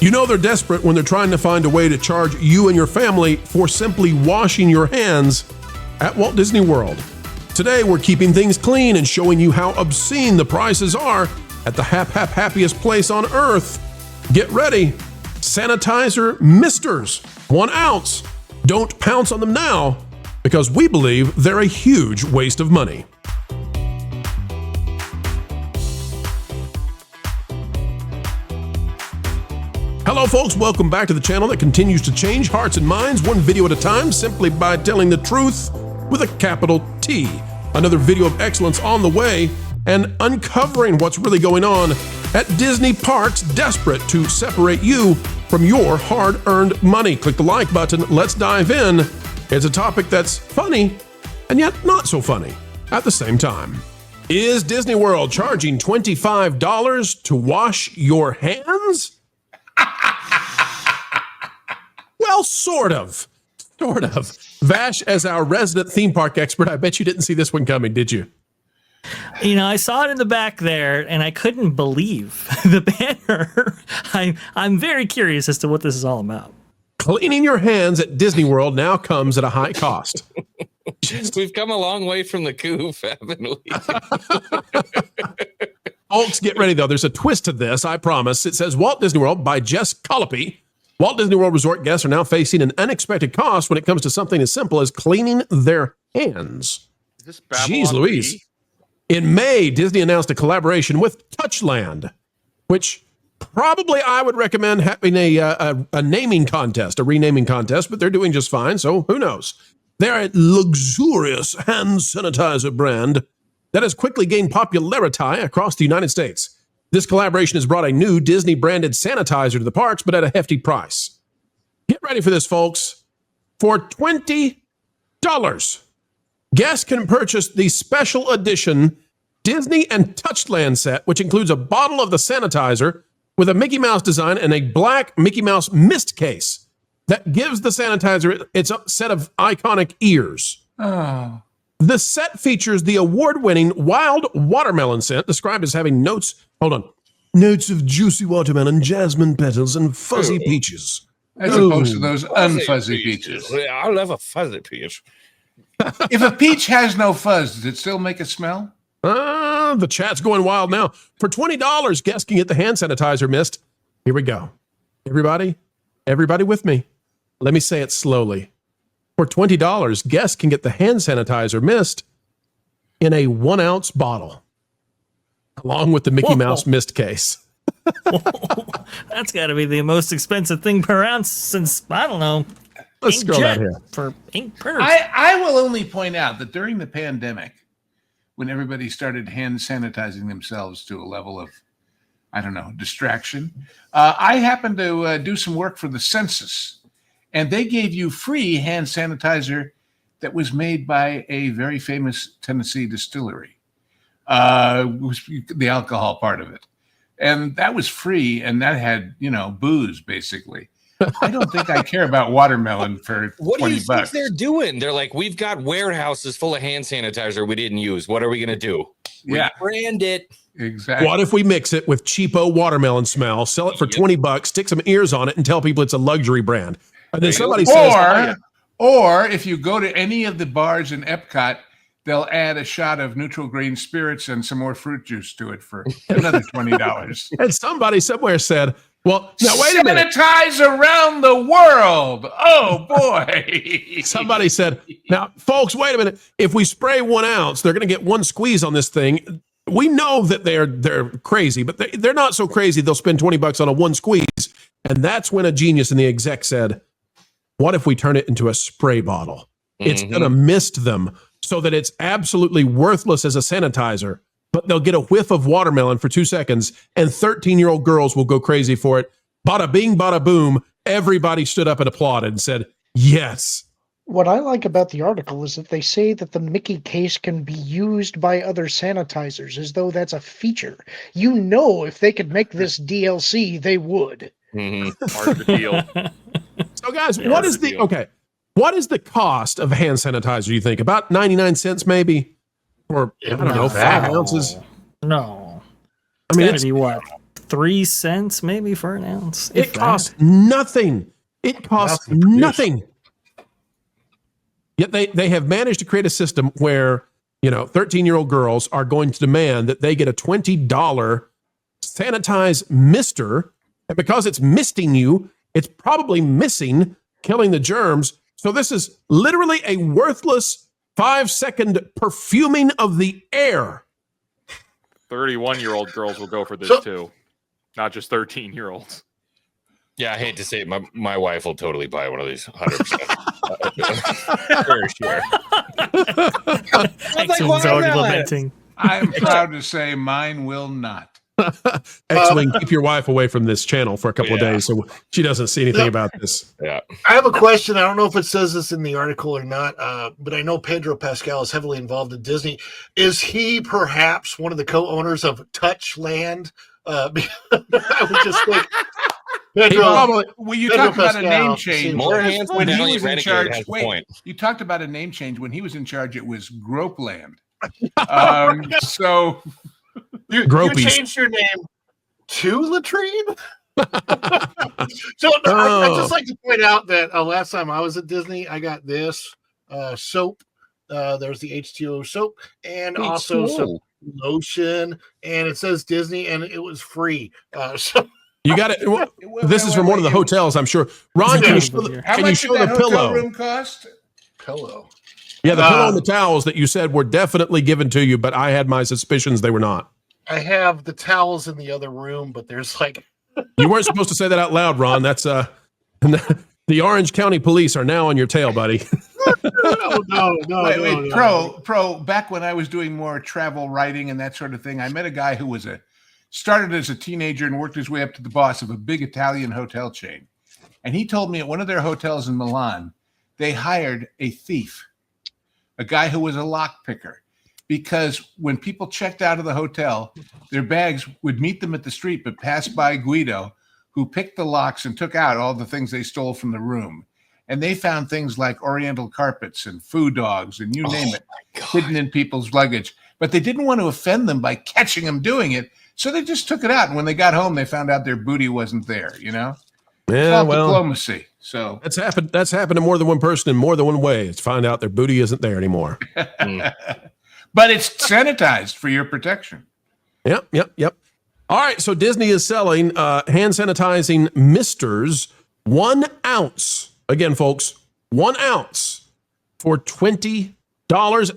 You know they're desperate when they're trying to find a way to charge you and your family for simply washing your hands at Walt Disney World. Today, we're keeping things clean and showing you how obscene the prices are at the happiest place on earth. Get ready. Sanitizer misters, 1 ounce. Don't pounce on them now, because we believe they're a huge waste of money. Hello folks, welcome back to the channel that continues to change hearts and minds one video at a time simply by telling the truth with a capital T. Another video of excellence on the way and uncovering what's really going on at Disney parks desperate to separate you from your hard-earned money. Click the like button, let's dive in. It's a topic that's funny and yet not so funny at the same time. Is Disney World charging $25 to wash your hands? Well, sort of. Vash, as our resident theme park expert, I bet you didn't see this one coming, did you? You know, I saw it in the back there, and I couldn't believe the banner. I'm very curious as to what this is all about. Cleaning your hands at Disney World now comes at a high cost. We've come a long way from the goof, haven't we? Folks, get ready, though. There's a twist to this, I promise. It says Walt Disney World by Jess Colopy. Walt Disney World Resort guests are now facing an unexpected cost when it comes to something as simple as cleaning their hands. Is this Babylon Jeez Louise. Bee? In May, Disney announced a collaboration with Touchland, which probably I would recommend having a naming contest, a renaming contest, but they're doing just fine, so who knows? They're a luxurious hand sanitizer brand that has quickly gained popularity across the United States. This collaboration has brought a new Disney-branded sanitizer to the parks, but at a hefty price. Get ready for this, folks. For $20, guests can purchase the special edition Disney and Touchland set, which includes a bottle of the sanitizer with a Mickey Mouse design and a black Mickey Mouse mist case that gives the sanitizer its set of iconic ears. Oh. The set features the award-winning wild watermelon scent, described as having notes of juicy watermelon, jasmine petals, and fuzzy peaches. As opposed to those unfuzzy peaches. I love a fuzzy peach. If a peach has no fuzz, does it still make a smell? The chat's going wild now. For $20, guests can get the hand sanitizer mist. Here we go. Everybody with me. Let me say it slowly. For $20, guests can get the hand sanitizer mist in a 1 ounce bottle, along with the Mickey Mouse mist case. That's got to be the most expensive thing per ounce since, I don't know, Let's scroll down here. For ink printers. I will only point out that during the pandemic, when everybody started hand sanitizing themselves to a level of, I don't know, distraction, I happened to do some work for the census, and they gave you free hand sanitizer that was made by a very famous Tennessee distillery. Was the alcohol part of it. And that was free, and that had, booze, basically. I don't think I care about watermelon for What do you $20. think they're doing? They're like, we've got warehouses full of hand sanitizer we didn't use. What are we going to do? Yeah. Brand it. Exactly. What if we mix it with cheapo watermelon smell, sell it for $20, stick some ears on it, and tell people it's a luxury brand? And then somebody says, or if you go to any of the bars in Epcot, they'll add a shot of neutral grain spirits and some more fruit juice to it for another $20. And somebody somewhere said, well, now wait a minute. Sanitize around the world. Oh, boy. Somebody said, now, folks, wait a minute. If we spray 1 ounce, they're going to get one squeeze on this thing. We know that they're crazy, but they're not so crazy they'll spend $20 on a one squeeze. And that's when a genius in the exec said, what if we turn it into a spray bottle? It's going to mist them so that it's absolutely worthless as a sanitizer, but they'll get a whiff of watermelon for 2 seconds, and 13-year-old girls will go crazy for it. Bada bing, bada boom. Everybody stood up and applauded and said, yes. What I like about the article is that they say that the Mickey case can be used by other sanitizers, as though that's a feature. You know, if they could make this DLC, they would. Part of the deal. So, guys, what is the cost of hand sanitizer, you think? About 99 cents, maybe? Or, I don't know, 5 ounces? No. I mean, it's gotta be what? 3 cents maybe for an ounce. It costs nothing. It costs nothing. Yet they have managed to create a system where, 13-year-old girls are going to demand that they get a $20 sanitized mister. And because it's misting you, it's probably missing, killing the germs. So this is literally a worthless 5-second perfuming of the air. 31-year-old girls will go for this too, not just 13-year-olds. Yeah, I hate to say it, my wife will totally buy one of these, 100%. Very sure. X-Wing's already lamenting. I'm proud to say mine will not. X-Wing, keep your wife away from this channel for a couple of days so she doesn't see anything about this. Yeah. I have a question. I don't know if it says this in the article or not, but I know Pedro Pascal is heavily involved in Disney. Is he perhaps one of the co-owners of Touchland? I would just think Pedro, you talked about a name change. More hands when he was in Renegade charge. has a Wait, point. you talked about a name change. When he was in charge, it was Gropeland. So you changed your name to Latrine? So I'd just like to point out that last time I was at Disney, I got this soap. There's the H2O soap and also some lotion, and it says Disney, and it was free. So you got it. This is from one of the hotels, I'm sure. Ron, can you show the pillow? Room cost? Pillow. Yeah, the pillow and the towels that you said were definitely given to you, but I had my suspicions they were not. I have the towels in the other room, but there's like you weren't supposed to say that out loud, Ron. That's the Orange County Police are now on your tail, buddy. No. Wait, Pro. Back when I was doing more travel writing and that sort of thing, I met a guy who was started as a teenager and worked his way up to the boss of a big Italian hotel chain. And he told me at one of their hotels in Milan, they hired a thief, a guy who was a lock picker, because when people checked out of the hotel, their bags would meet them at the street, but pass by Guido, who picked the locks and took out all the things they stole from the room. And they found things like oriental carpets and food dogs and you name it, hidden in people's luggage. But they didn't want to offend them by catching them doing it. So they just took it out. And when they got home, they found out their booty wasn't there, Yeah, well, diplomacy. So that's happened. That's happened to more than one person in more than one way. It's find out their booty isn't there anymore. But it's sanitized for your protection. Yep. All right. So Disney is selling hand sanitizing misters, 1 ounce. Again, folks, 1 ounce for $20.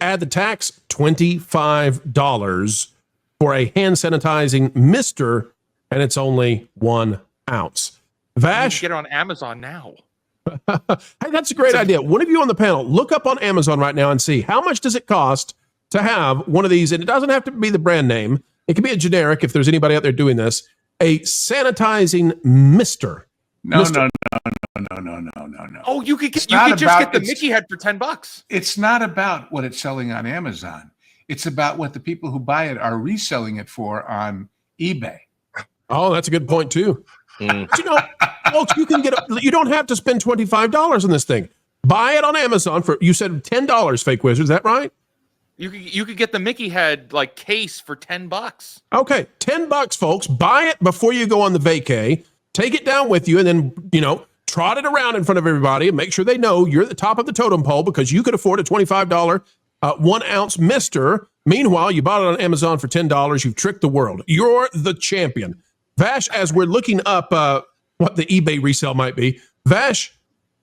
Add the tax, $25 for a hand sanitizing mister, and it's only 1 ounce. Vash, get it on Amazon now. Hey, that's a great idea. One of you on the panel, look up on Amazon right now and see how much does it cost to have one of these, and it doesn't have to be the brand name. It can be a generic if there's anybody out there doing this, a sanitizing mister. No. Oh, you could just get the Mickey head for $10. It's not about what it's selling on Amazon. It's about what the people who buy it are reselling it for on eBay. Oh, that's a good point too. But folks, you don't have to spend $25 on this thing. Buy it on Amazon for, you said $10, Fake Wizard. Is that right? You could get the Mickey head case for $10. Okay, $10, folks. Buy it before you go on the vacay. Take it down with you, and then trot it around in front of everybody and make sure they know you're at the top of the totem pole because you could afford a $25 1 ounce mister. Meanwhile, you bought it on Amazon for $10. You've tricked the world. You're the champion. Vash, as we're looking up what the eBay resale might be, Vash,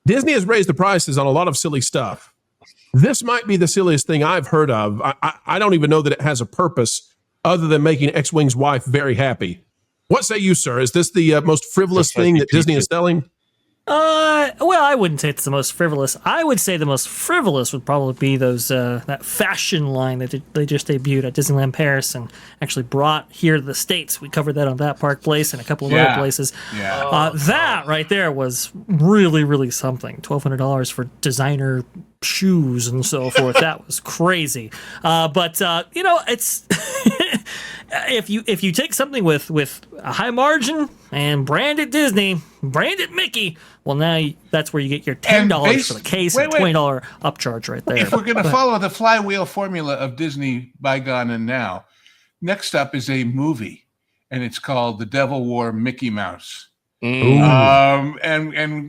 Disney has raised the prices on a lot of silly stuff. This might be the silliest thing I've heard of. I don't even know that it has a purpose other than making X-Wing's wife very happy. What say you, sir? Is this the most frivolous thing that Disney is selling? Well, I wouldn't say it's the most frivolous. I would say the most frivolous would probably be those that fashion line that they just debuted at Disneyland Paris and actually brought here to the States. We covered that on That Park Place and a couple of other places. Yeah. That right there was really, really something. $1,200 for designer shoes and so forth. That was crazy. But it's if you take something with a high margin and brand it Disney, brand it Mickey, well, now that's where you get your $10 for the case and $20 upcharge right there. If we're going to follow the flywheel formula of Disney bygone and now, next up is a movie. and it's called The Devil Wore Mickey Mouse. And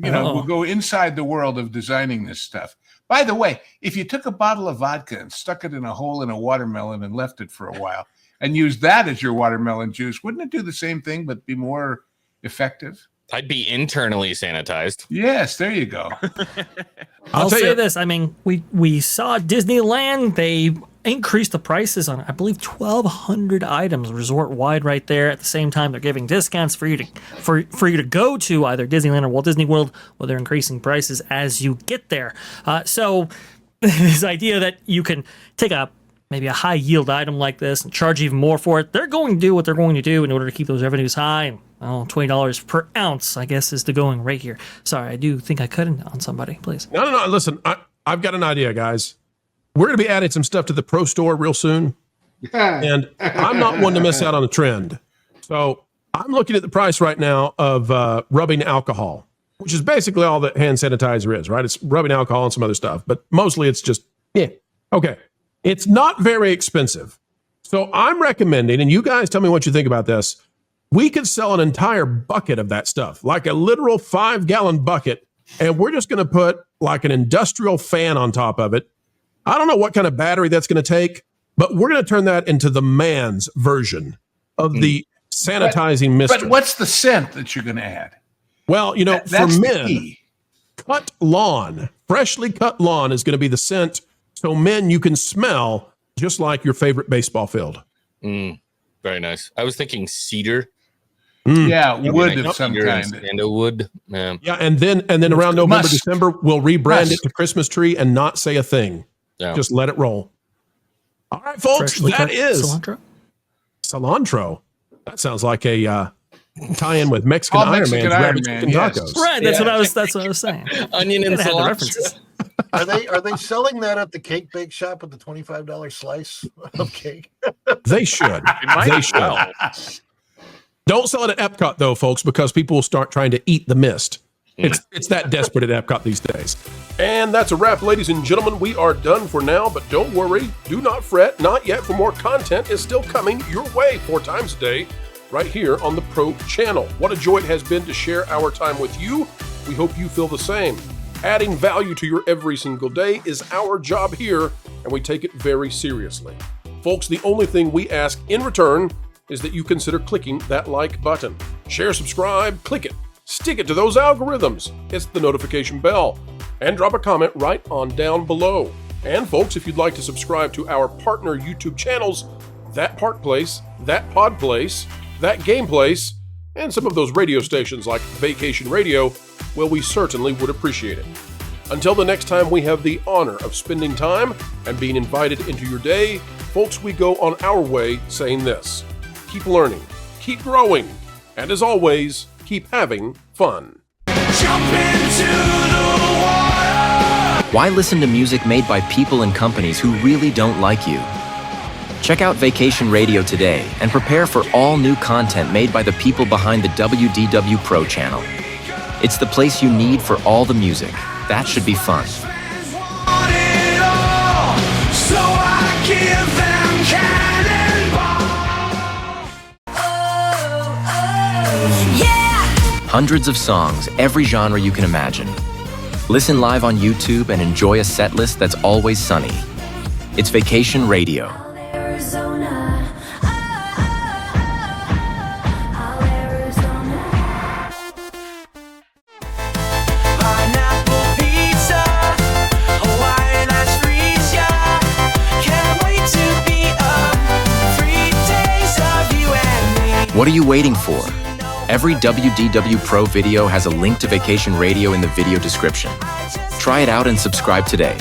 we'll go inside the world of designing this stuff. By the way, if you took a bottle of vodka and stuck it in a hole in a watermelon and left it for a while and used that as your watermelon juice, wouldn't it do the same thing but be more effective? I'd be internally sanitized. Yes, there you go. I'll say this. I mean, we saw Disneyland. They increased the prices on, I believe, 1,200 items resort-wide right there. At the same time, they're giving discounts for you to go to either Disneyland or Walt Disney World, where they're increasing prices as you get there. So this idea that you can take maybe a high-yield item like this and charge even more for it, they're going to do what they're going to do in order to keep those revenues high. And $20 per ounce, I guess, is the going rate here. Sorry, I do think I cut in on somebody, please. No. Listen, I've got an idea, guys. We're going to be adding some stuff to the Pro Store real soon. And I'm not one to miss out on a trend. So I'm looking at the price right now of rubbing alcohol, which is basically all that hand sanitizer is, right? It's rubbing alcohol and some other stuff, but mostly it's just, okay. It's not very expensive. So I'm recommending, and you guys tell me what you think about this, we could sell an entire bucket of that stuff, like a literal 5-gallon bucket, and we're just going to put like an industrial fan on top of it. I don't know what kind of battery that's going to take, but we're going to turn that into the man's version of the sanitizing mist. But what's the scent that you're going to add? Well, for men, cut lawn, freshly cut lawn is going to be the scent. So men, you can smell just like your favorite baseball field. Very nice. I was thinking cedar. Yeah, wood of some kind. Sandalwood. Yeah, and then around November, December, we'll rebrand it to Christmas tree and not say a thing. Yeah. Just let it roll. All right, folks, that is cilantro. That sounds like a tie-in with Mexican Iron Man's rabbit chicken tacos. Right, that's what I was saying. Onion and cilantro. Are they selling that at the cake bake shop with the $25 slice of cake? They should. They should. Don't sell it at Epcot though, folks, because people will start trying to eat the mist. It's that desperate at Epcot these days. And that's a wrap, ladies and gentlemen. We are done for now, but don't worry. Do not fret. Not yet, for more content is still coming your way 4 times a day right here on the Pro Channel. What a joy it has been to share our time with you. We hope you feel the same. Adding value to your every single day is our job here, and we take it very seriously. Folks, the only thing we ask in return is that you consider clicking that like button. Share, subscribe, click it. Stick it to those algorithms. It's the notification bell. And drop a comment right on down below. And folks, if you'd like to subscribe to our partner YouTube channels, That Park Place, That Pod Place, That Game Place, and some of those radio stations like Vacation Radio, well, we certainly would appreciate it. Until the next time we have the honor of spending time and being invited into your day, folks, we go on our way saying this: keep learning, keep growing, and as always, keep having fun. Jump into the water! Why listen to music made by people and companies who really don't like you? Check out Vacation Radio today and prepare for all new content made by the people behind the WDW Pro Channel. It's the place you need for all the music. That should be fun. Hundreds of songs, every genre you can imagine. Listen live on YouTube and enjoy a set list that's always sunny. It's Vacation Radio. What are you waiting for? Every WDW Pro video has a link to Vacation Radio in the video description. Try it out and subscribe today.